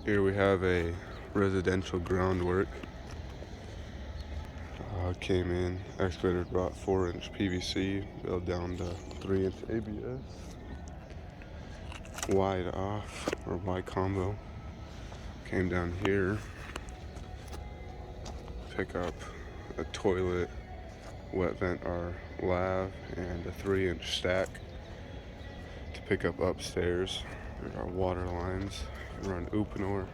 Here we have a residential groundwork. Came in, excavator brought 4-inch PVC, built down to 3-inch ABS. Wide off, or wide combo. Came down here, pick up a toilet, wet vent our lav, and a 3-inch stack to pick up upstairs. There's our water lines. Run uponor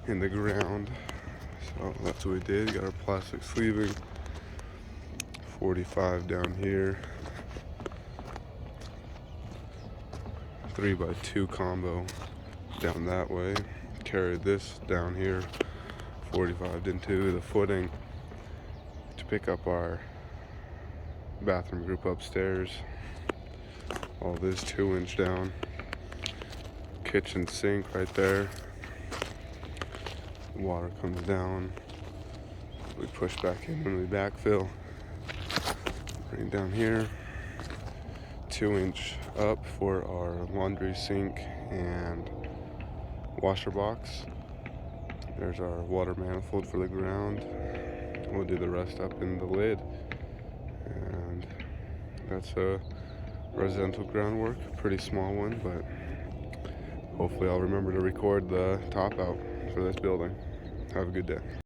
in the ground. So that's what we did. Got our plastic sleeving. 45 down here. 3x2 combo down that way. Carried this down here. 45 into the footing to pick up our bathroom group upstairs. All this 2-inch down. Kitchen sink right there. Water comes down. We push back in when we backfill. Bring it down here. 2-inch up for our laundry sink and washer box. There's our water manifold for the ground. We'll do the rest up in the lid. And that's a residential groundwork. Pretty small one, but hopefully I'll remember to record the top out for this building. Have a good day.